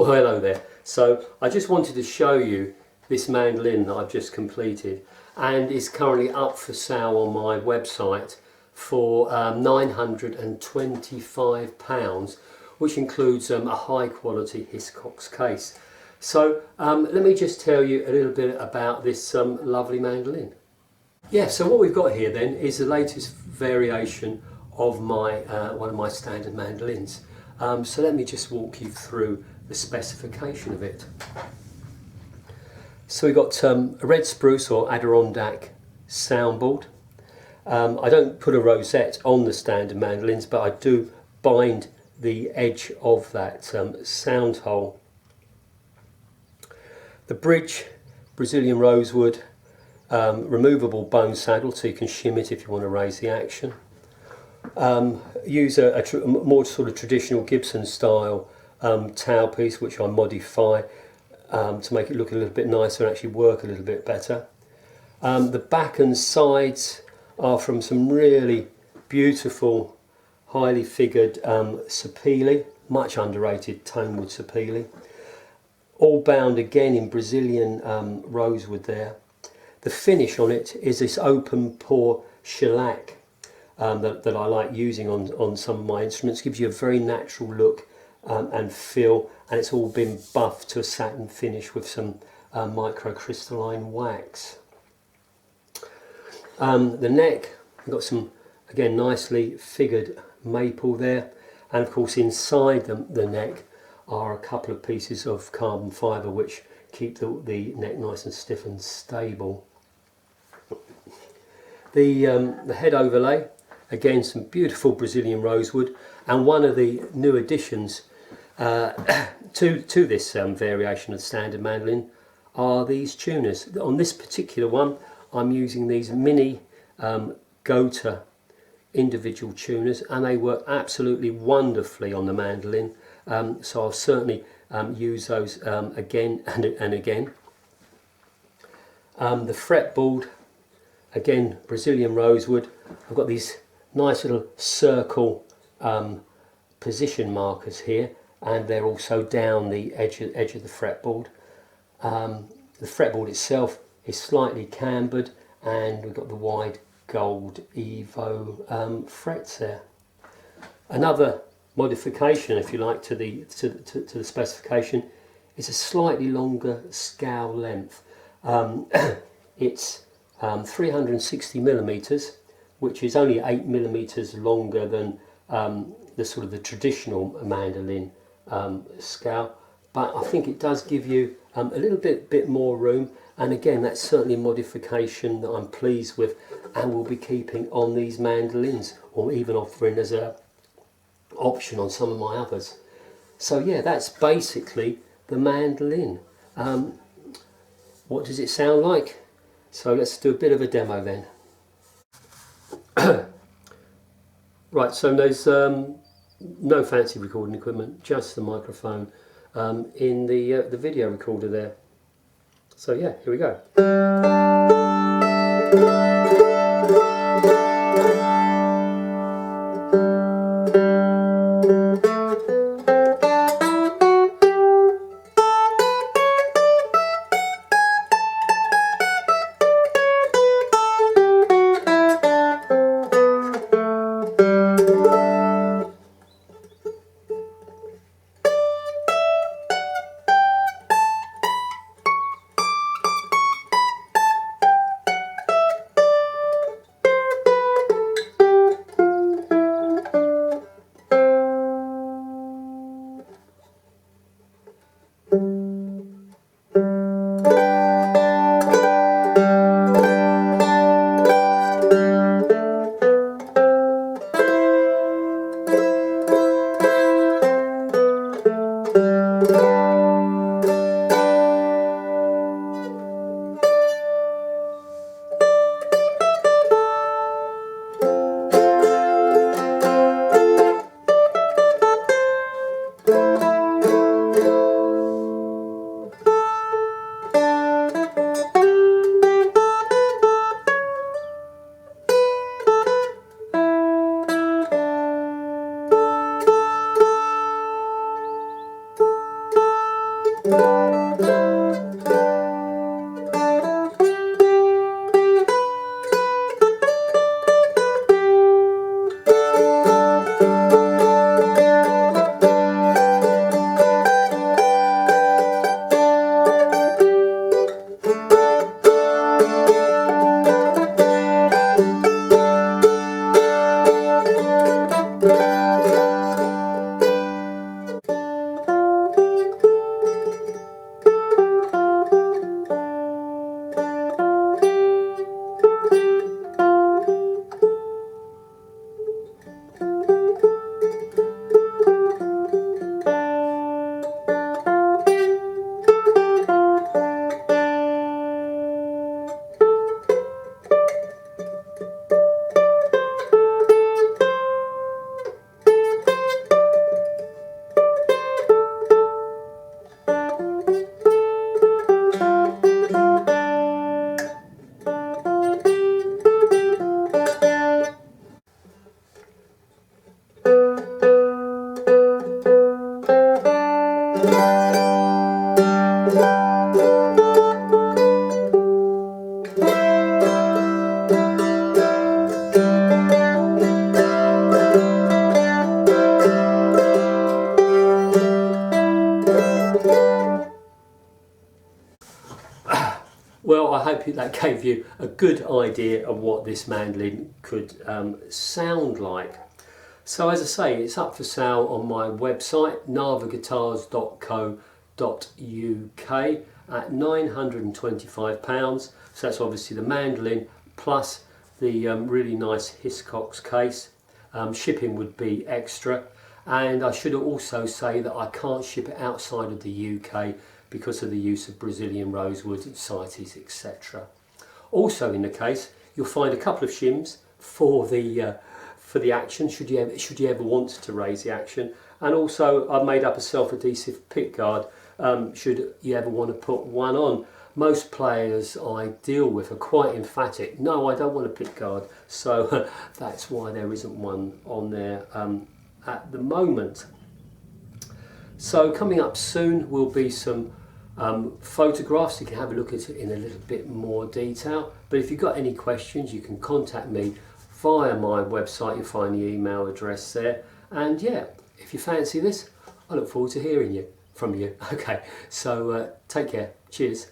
Well, hello there. So I just wanted to show you this mandolin that I've just completed, and is currently up for sale on my website for £925, which includes a high quality Hiscox case. So let me just tell you a little bit about this lovely mandolin. Yeah, so what we've got here then is the latest variation of my one of my standard mandolins. So let me just walk you through the specification of it. So we've got a red spruce or Adirondack soundboard. I don't put a rosette on the standard mandolins, but I do bind the edge of that sound hole. The bridge, Brazilian rosewood, removable bone saddle, so you can shim it if you want to raise the action. Use a more sort of traditional Gibson style tailpiece, which I modify to make it look a little bit nicer and actually work a little bit better. The back and sides are from some really beautiful, highly figured sapele, much underrated tonewood sapele, all bound again in Brazilian rosewood there. The finish on it is this open pore shellac that I like using on some of my instruments. Gives you a very natural look and feel, and it's all been buffed to a satin finish with some microcrystalline wax. The neck, we've got some, again, nicely figured maple there, and of course inside the neck are a couple of pieces of carbon fibre which keep the neck nice and stiff and stable. The head overlay, again some beautiful Brazilian rosewood, and one of the new additions to this variation of the standard mandolin are these tuners. On this particular one I'm using these mini Gota individual tuners, and they work absolutely wonderfully on the mandolin, so I'll certainly use those again and again. The fretboard, again Brazilian rosewood. I've got these nice little circle position markers here, and they're also down the edge of the fretboard. The fretboard itself is slightly cambered, and we've got the wide gold Evo frets there. Another modification, if you like, to the specification is a slightly longer scowl length. It's 360 millimeters, which is only 8 millimeters longer than the sort of the traditional mandolin scowl, but I think it does give you a little bit more room, and again that's certainly a modification that I'm pleased with and will be keeping on these mandolins, or even offering as a option on some of my others. So yeah, that's basically the mandolin. What does it sound like? So let's do a bit of a demo then. Right, so there's no fancy recording equipment, just the microphone in the video recorder there. So yeah, here we go. I hope that gave you a good idea of what this mandolin could sound like. So as I say, it's up for sale on my website, navaguitars.co.uk at £925. So that's obviously the mandolin plus the really nice Hiscox case. Shipping would be extra. And I should also say that I can't ship it outside of the UK because of the use of Brazilian rosewood and CITES, etc. Also in the case, you'll find a couple of shims for the action, should you ever want to raise the action. And also I've made up a self-adhesive pick guard, should you ever want to put one on. Most players I deal with are quite emphatic, no, I don't want a pick guard, so that's why there isn't one on there at the moment. So coming up soon will be some photographs. You can have a look at it in a little bit more detail, but if you've got any questions you can contact me via my website. You'll find the email address there, and yeah, if you fancy this, I look forward to hearing from you. Okay, so take care, cheers.